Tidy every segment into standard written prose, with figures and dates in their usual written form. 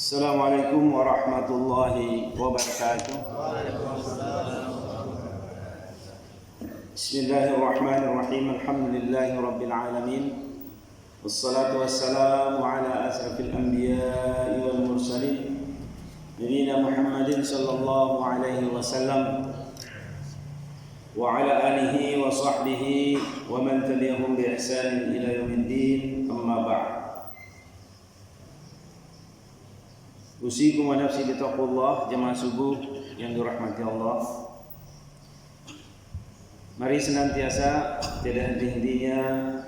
Assalamualaikum warahmatullahi wabarakatuh. Bismillahirrahmanirrahim. Alhamdulillahi rabbil alamin. Wassalatu wassalamu ala asrafil anbiya'i wal mursalin Nabiyyina Muhammadin sallallahu alaihi wasallam wa ala alihi wa sahbihi wa man tabi'ahum bi ihsanin ila yaumiddin. Amma ba'd. Usikum wa nafsi bitaqwallah, jemaah subuh yang dirahmati Allah. Mari senantiasa tiada henti-hentinya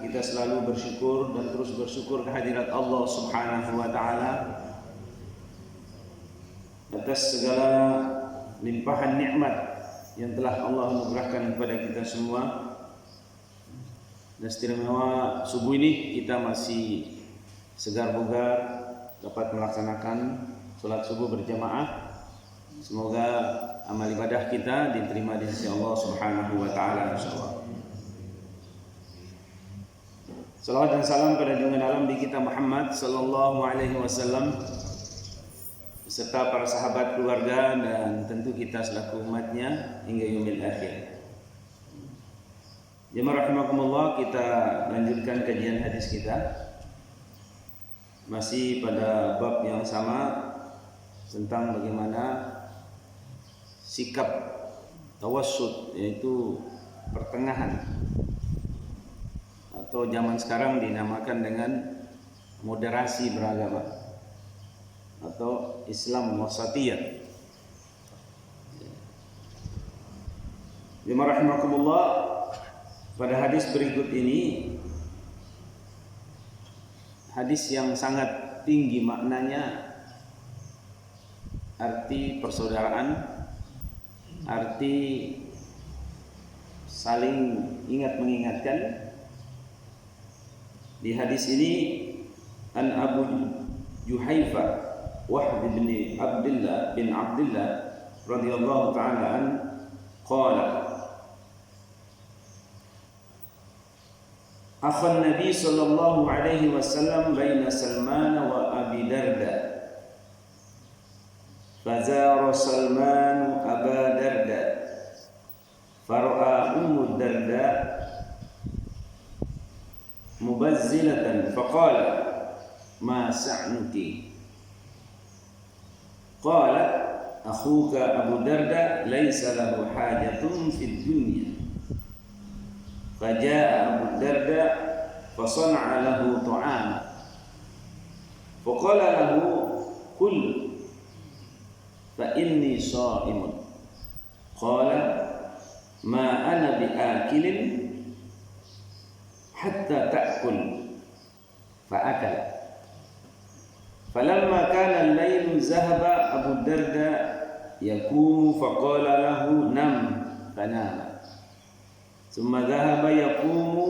kita selalu bersyukur dan terus bersyukur kehadirat Allah Subhanahu wa taala atas segala limpahan nikmat yang telah Allah anugerahkan kepada kita semua. Dan istimewa subuh ini kita masih segar bugar dapat melaksanakan salat subuh berjamaah. Semoga amal ibadah kita diterima di sisi Allah Subhanahu wa taala insyaallah. Salawat dan salam pada junjungan alam Nabi kita Muhammad sallallahu alaihi wasallam beserta para sahabat, keluarga dan tentu kita selaku umatnya hingga yaumil akhir. Jemaah rahimakumullah, kita lanjutkan kajian hadis kita. Masih pada bab yang sama tentang bagaimana sikap tawassut, yaitu pertengahan, atau zaman sekarang dinamakan dengan moderasi beragama atau Islam wasatiyah. Jemaah rahimakumullah, pada hadis berikut ini hadis yang sangat tinggi maknanya, arti persaudaraan, arti saling ingat mengingatkan. Di hadis ini an Abu Juhaifa Wahb bin Abdullah radhiyallahu ta'ala an qala akhan Nabi sallallahu alaihi wasallam baina Salman wa Abi Darda. Fazara Salman Aba Darda fara'a Ummu Darda mubazzilatan faqala ma sa'nuki. Qalat akhuka Abu Darda laysa lahu hajatun fid dunya. Faja'a Abu Darda fasana'a lahu ta'ama faqala lahu kul fa inni sha'imun. Qala ma ana bi'akilin hatta ta'kul fa akala. Falamma kana al-laylu zahaba Abu Darda yaqumu faqala lahu nam fanama. Thumma dhahaba yaqumu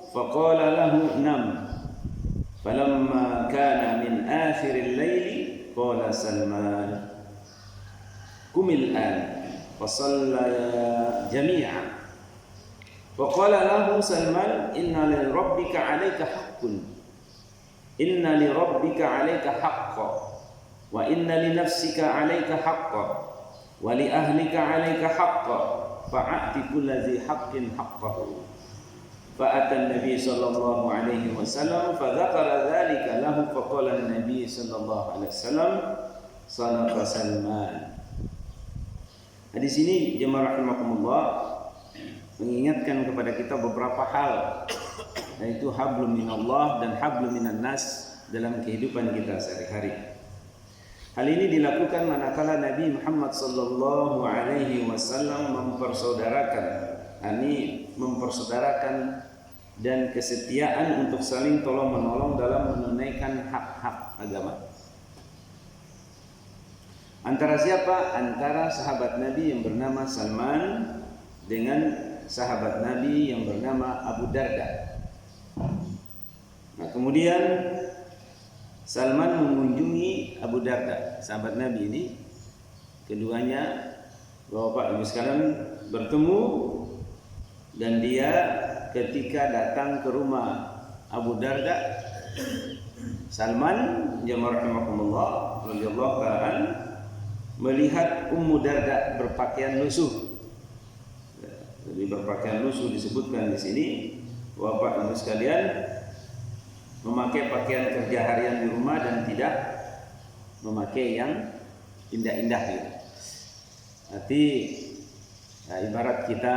faqala lahu nam. Falamma kana min akhir al-layli qala Salman kumil an fasallaya jami'an. Faqala lahu Salman inna li rabbika 'alaika haqqun, inna li rabbika 'alaika haqqan, wa inna li nafsika 'alaika haqqan, wa li ahlika 'alaika haqqan, fa'ati kulli dhi haqqin haqqahu. Fa'ata an-nabi sallallahu alaihi wasallam fadzakara dzalika lahu faqala an-nabi sallallahu alaihi wasallam sadaqa Salman. Di sini jemaah rahimakumullah mengingatkan kepada kita beberapa hal, yaitu hablum minallah dan hablum minan nas dalam kehidupan kita sehari-hari. Hal ini dilakukan manakala Nabi Muhammad sallallahu alaihi wasallam mempersaudarakan dan kesetiaan untuk saling tolong menolong dalam menunaikan hak-hak agama. Antara siapa? Antara sahabat Nabi yang bernama Salman dengan sahabat Nabi yang bernama Abu Darda. Nah, kemudian Salman mengunjungi Abu Darda, sahabat Nabi ini. Keduanya, Bapak Ibu sekalian, bertemu, dan dia ketika datang ke rumah Abu Darda Salman jamaah rahimakumullah radhiyallahu ta'ala melihat Ummu Darda berpakaian lusuh. Jadi berpakaian lusuh disebutkan di sini, Bapak Ibu sekalian, memakai pakaian kerja harian di rumah dan tidak memakai yang indah-indah gitu. Nanti ibarat kita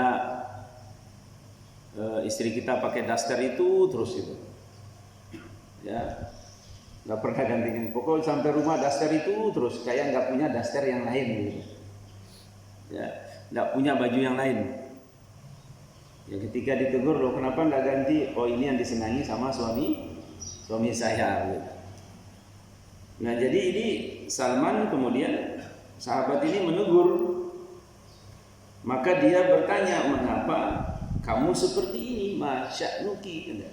istri kita pakai daster itu terus itu, ya nggak pernah ganti. Pokoknya sampai rumah daster itu terus, kayak nggak punya daster yang lain gitu, ya nggak punya baju yang lain. Ya ketika ditegur, loh kenapa nggak ganti? Oh ini yang disenangi sama suami saya gitu. Nah jadi ini Salman kemudian sahabat ini menegur, maka dia bertanya, mengapa kamu seperti ini, Masya Nuki?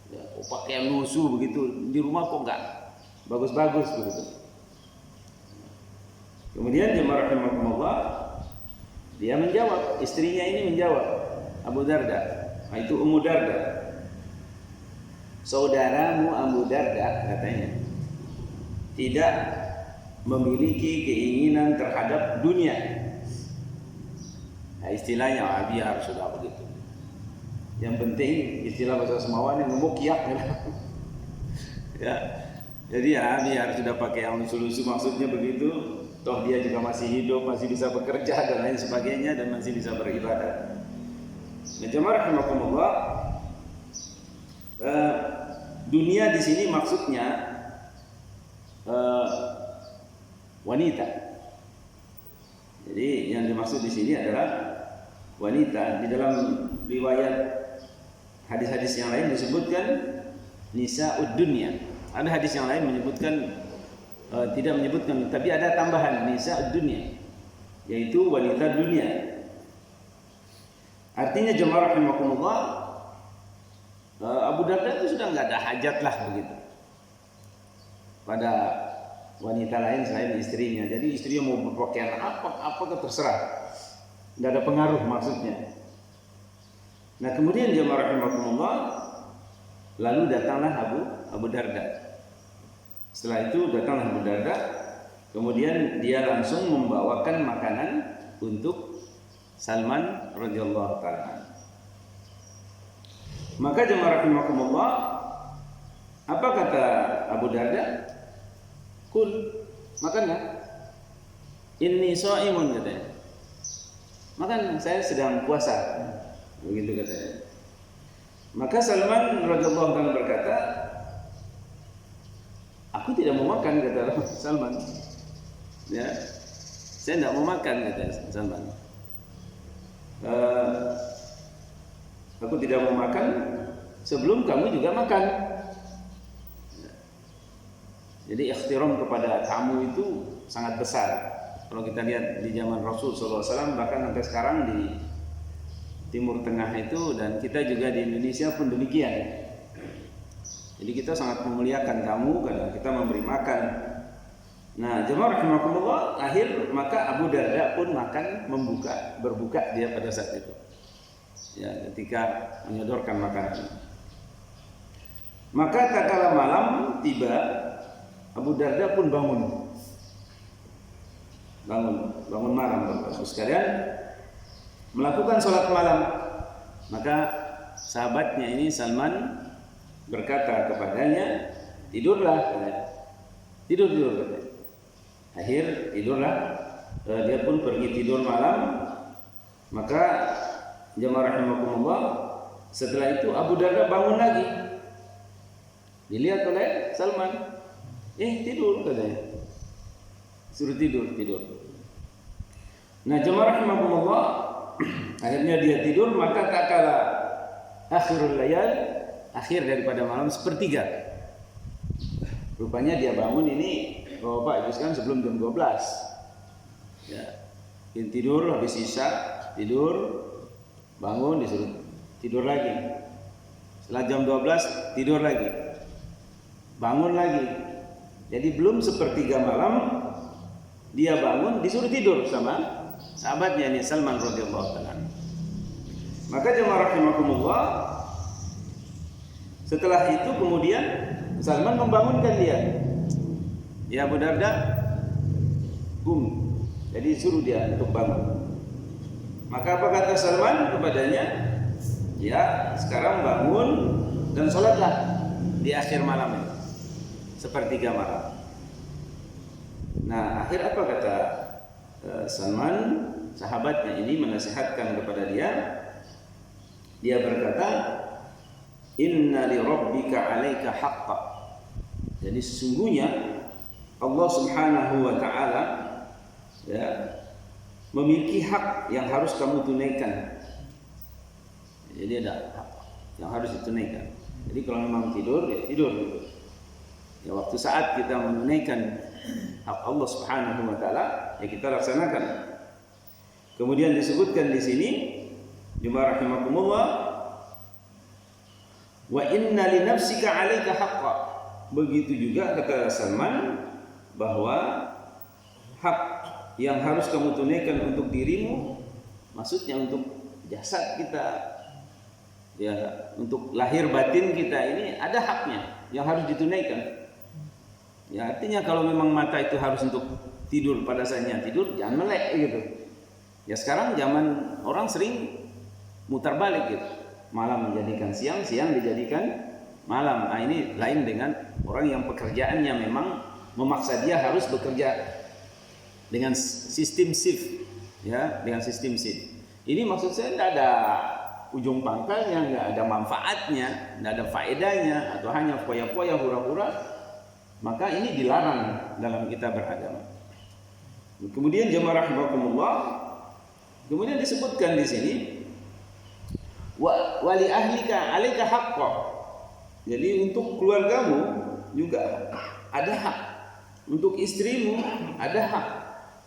Ya, pakaian lusuh begitu, di rumah kok enggak bagus-bagus begitu. Kemudian jemaah rahimakumullah, dia menjawab, istrinya ini menjawab, Abu Darda, itu Ummu Darda, saudaramu Abu Darda katanya tidak memiliki keinginan terhadap dunia. Nah, istilahnya biar sudah begitu. Yang penting istilah bahasa Semawan yang ngemukiak ya. Jadi ya biar sudah pakai yang lusuh-lusuh, maksudnya begitu. Toh dia juga masih hidup, masih bisa bekerja dan lain sebagainya, dan masih bisa beribadah. Nah, jemaah rahimakumullah, dunia di sini maksudnya wanita. Jadi yang dimaksud di sini adalah wanita. Di dalam riwayat hadis-hadis yang lain disebutkan nisa'ud dunya. Ada hadis yang lain menyebutkan tidak menyebutkan, tapi ada tambahan nisa'ud dunya, yaitu wanita dunia. Artinya jemaah rahimakumullah, Abu Darda itu sudah nggak ada hajat lah begitu pada wanita lain selain istrinya. Jadi istrinya mau berpakaian apa terserah, nggak ada pengaruh maksudnya. Nah kemudian jemaah rahimakumullah, lalu datanglah Abu Darda. Setelah itu datanglah Abu Darda, kemudian dia langsung membawakan makanan untuk Salman radhiyallahu ta'ala. Maka jemaah rahimakumullah, apa kata Abu Darda? Kul, makanlah. Inni shaimun katanya. Makan, saya sedang puasa. Begitu katanya. Maka Salman radhiyallahu ta'ala berkata, aku tidak mau makan, kata Salman. Ya, saya tidak mau makan, kata Salman. Aku tidak mau makan sebelum kamu juga makan. Jadi ikhtiram kepada tamu itu sangat besar. Kalau kita lihat di zaman Rasul SAW, bahkan sampai sekarang di Timur Tengah itu, dan kita juga di Indonesia pun demikian. Jadi kita sangat memuliakan tamu karena kita memberi makan. Nah, jemaah rahimakumullah, maka Abu Darda pun makan, berbuka dia pada saat itu. Ya, ketika menyodorkan makanan. Maka tatkala malam tiba, Abu Darda pun bangun malam, Bapak sekalian, melakukan sholat malam. Maka sahabatnya ini Salman berkata kepadanya, tidurlah katanya. Tidur katanya. Tidurlah. Dia pun pergi tidur malam. Maka jemaah rahimakumullah, setelah itu Abu Darda bangun lagi. Dilihat oleh Salman, tidur katanya. Suruh tidur. Nah, jemaah rahimakumullah, akhirnya dia tidur. Maka tatkala akhirul layal, akhir daripada malam, sepertiga. Rupanya dia bangun ini, Bapak Ibu sekalian, sebelum jam 12. Ya. Tidur habis isya, tidur, bangun disuruh tidur lagi. Setelah jam 12 tidur lagi. Bangun lagi. Jadi belum sepertiga malam dia bangun disuruh tidur sama sahabatnya ini Salman radhiyallahu ta'ala. Maka jemaah rahimakumullah, setelah itu kemudian Salman membangunkan dia. Ya Abu Darda, jadi suruh dia untuk bangun. Maka apa kata Salman kepadanya? Ya, sekarang bangun dan sholatlah di akhir malam ini, sepertiga malam. Nah, akhir apa kata Salman? Sahabatnya ini menasihatkan kepada dia. Dia berkata, Inna li rabbika 'alaika haqqa. Jadi sesungguhnya Allah Subhanahu wa taala ya memiliki hak yang harus kamu tunaikan. Jadi ada hak yang harus ditunaikan. Jadi kalau memang tidur, ya tidur gitu. Ya waktu saat kita menunaikan hak Allah Subhanahu wa taala, ya kita laksanakan. Kemudian disebutkan di sini, jemaah rahimakumullah, wa inna li nafsika 'alaika haqqa. Begitu juga kata Salman bahwa hak yang harus kamu tunaikan untuk dirimu, maksudnya untuk jasad kita, ya untuk lahir batin kita ini ada haknya yang harus ditunaikan. Ya artinya kalau memang mata itu harus untuk tidur, pada saatnya tidur jangan melek gitu. Ya sekarang zaman orang sering mutar balik gitu. Malam menjadikan siang, siang dijadikan malam. Nah ini lain dengan orang yang pekerjaannya memang memaksa dia harus bekerja dengan sistem shift, ya dengan sistem shift. Ini maksud saya tidak ada ujung pangkalnya, nggak ada manfaatnya, tidak ada faedahnya, atau hanya foya-foya, hura-hura. Maka ini dilarang dalam kita beragama. Kemudian jemaah rahimakumullah, kemudian disebutkan di sini wali ahlika 'alaika haqqan. Jadi untuk keluargamu juga ada hak, untuk istrimu ada hak,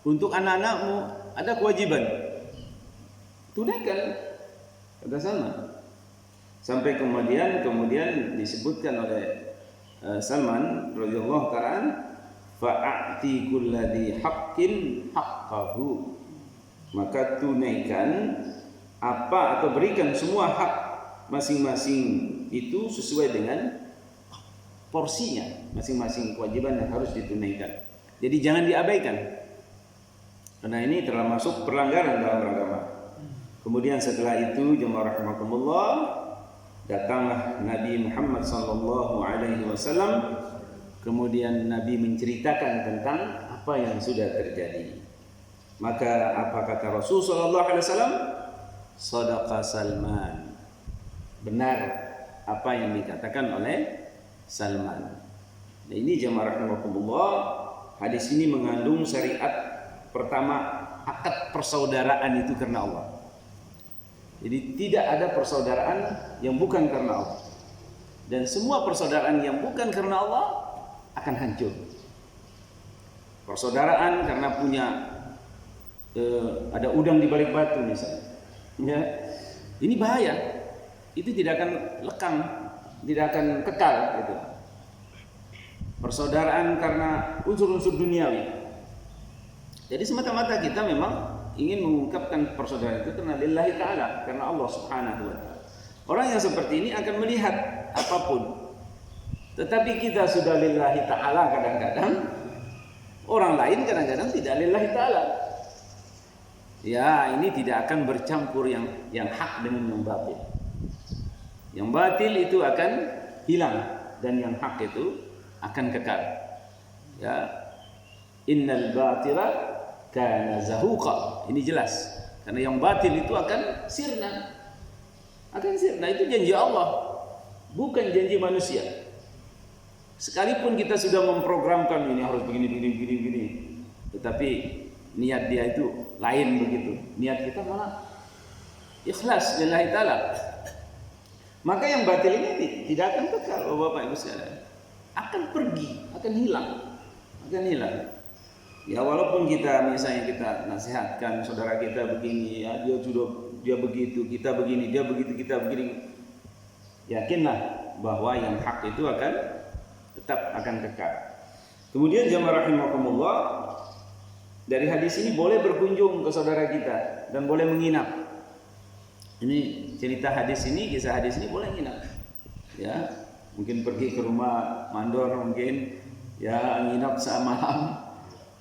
untuk anak-anakmu ada kewajiban. Tunaikan, kata Salman. Sampai kemudian disebutkan oleh Salman radhiyallahu ta'ala, fa'ati kulladhi haqqin haqqahu. Maka tunaikan apa atau berikan semua hak masing-masing itu sesuai dengan porsinya, masing-masing kewajiban yang harus ditunaikan. Jadi jangan diabaikan, karena ini termasuk pelanggaran dalam agama. Kemudian setelah itu jemaah rahimakumullah, datanglah Nabi Muhammad sallallahu alaihi wasallam. Kemudian Nabi menceritakan tentang apa yang sudah terjadi. Maka apa kata Rasul sallallahu alaihi wasallam? Shadaqa Salman. Benar apa yang dikatakan oleh Salman. Nah, ini jemaah rahimakumullah, hadis ini mengandung syariat pertama, akad persaudaraan itu karena Allah. Jadi tidak ada persaudaraan yang bukan karena Allah. Dan semua persaudaraan yang bukan karena Allah akan hancur. Persaudaraan karena punya ada udang di balik batu misalnya. Ya, ini bahaya. Itu tidak akan lekang, tidak akan kekal gitu. Persaudaraan karena unsur-unsur duniawi. Jadi semata-mata kita memang ingin mengungkapkan persaudaraan itu karena lillahi ta'ala, karena Allah subhanahu wa ta'ala. Orang yang seperti ini akan melihat apapun. Tetapi kita sudah lillahi ta'ala kadang-kadang, orang lain kadang-kadang tidak lillahi ta'ala. Ya, ini tidak akan bercampur yang hak dengan yang batil. Yang batil itu akan hilang dan yang hak itu akan kekal. Ya, innal batila kana zahuqa. Ini jelas. Karena yang batil itu akan sirna. Akan sirna, itu janji Allah, bukan janji manusia. Sekalipun kita sudah memprogramkan ini harus begini, tetapi niat dia itu lain begitu. Niat kita malah ikhlas lillahi ta'ala. Maka yang batil ini tidak akan kekal, Bapak Ibu sekalian. Akan pergi, akan hilang. Ya walaupun kita misalnya kita nasihatkan saudara kita begini, ya dia begitu, kita begini, dia begitu, kita begini. Yakinlah bahwa yang hak itu akan tetap akan kekal. Kemudian jamaah rahimakumullah, dari hadis ini boleh berkunjung ke saudara kita dan boleh menginap. Ini cerita hadis ini, kisah hadis ini boleh menginap. Ya. mungkin pergi ke rumah mandor, mungkin ya nginap semalam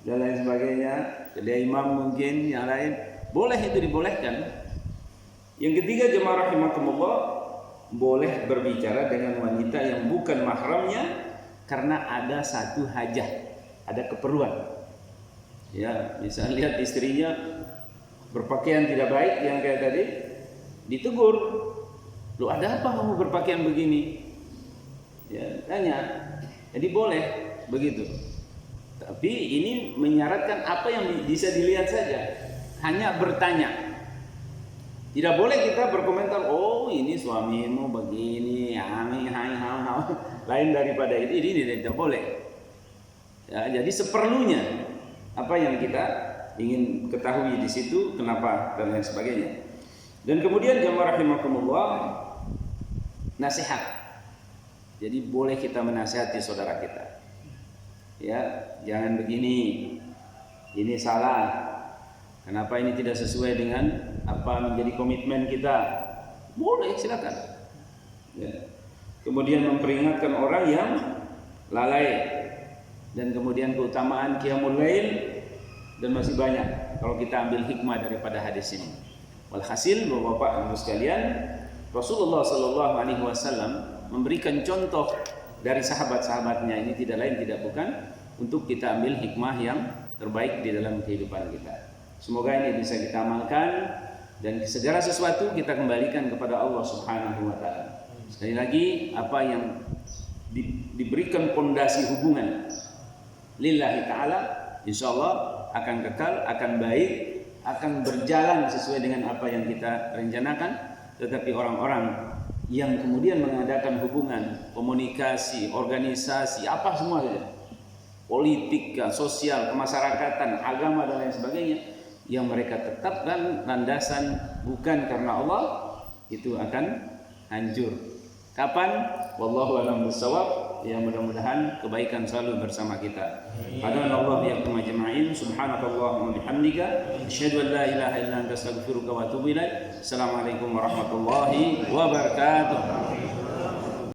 dan lain sebagainya, kedai imam mungkin, yang lain, boleh, itu dibolehkan. Yang ketiga, jemaah rahimakumullah, boleh berbicara dengan wanita yang bukan mahramnya karena ada satu hajah, ada keperluan. Ya, misalnya lihat istrinya berpakaian tidak baik yang kayak tadi, ditegur, "Lu ada apa kamu berpakaian begini?" Ya, tanya. Jadi boleh begitu. Tapi ini menyaratkan apa yang bisa dilihat saja, hanya bertanya. Tidak boleh kita berkomentar, "Oh, ini suamimu begini, lain daripada ini tidak boleh. Ya, jadi seperlunya apa yang kita ingin ketahui di situ, kenapa dan lain sebagainya. Dan kemudian jamaah rahimakumullah, nasihat. Jadi boleh kita menasihati saudara kita. Ya, jangan begini. Ini salah. Kenapa ini tidak sesuai dengan apa menjadi komitmen kita? Boleh, silakan. Ya. Kemudian memperingatkan orang yang lalai, dan kemudian keutamaan qiyamul lail, dan masih banyak kalau kita ambil hikmah daripada hadis ini. Walhasil, Bapak Ibu sekalian, Rasulullah sallallahu alaihi wasallam memberikan contoh dari sahabat-sahabatnya ini tidak lain tidak bukan untuk kita ambil hikmah yang terbaik di dalam kehidupan kita. Semoga ini bisa kita amalkan dan segala sesuatu kita kembalikan kepada Allah Subhanahu wa taala. Sekali lagi, apa yang diberikan pondasi hubungan lillahi ta'ala, insyaallah akan kekal, akan baik, akan berjalan sesuai dengan apa yang kita rencanakan. Tetapi orang-orang yang kemudian mengadakan hubungan, komunikasi, organisasi, apa semua saja, politik, sosial, kemasyarakatan, agama dan lain sebagainya, yang mereka tetapkan landasan bukan karena Allah, itu akan hancur. Kapan? Wallahu a'lam bishawab. Ya, mudah-mudahan kebaikan selalu bersama kita. Hadanallahu iyyakum ajma'in. Subhanakallahumma bihamdika asyhadu an la ilaha illa anta astaghfiruka wa atubu ilaik. Assalamualaikum warahmatullahi wabarakatuh.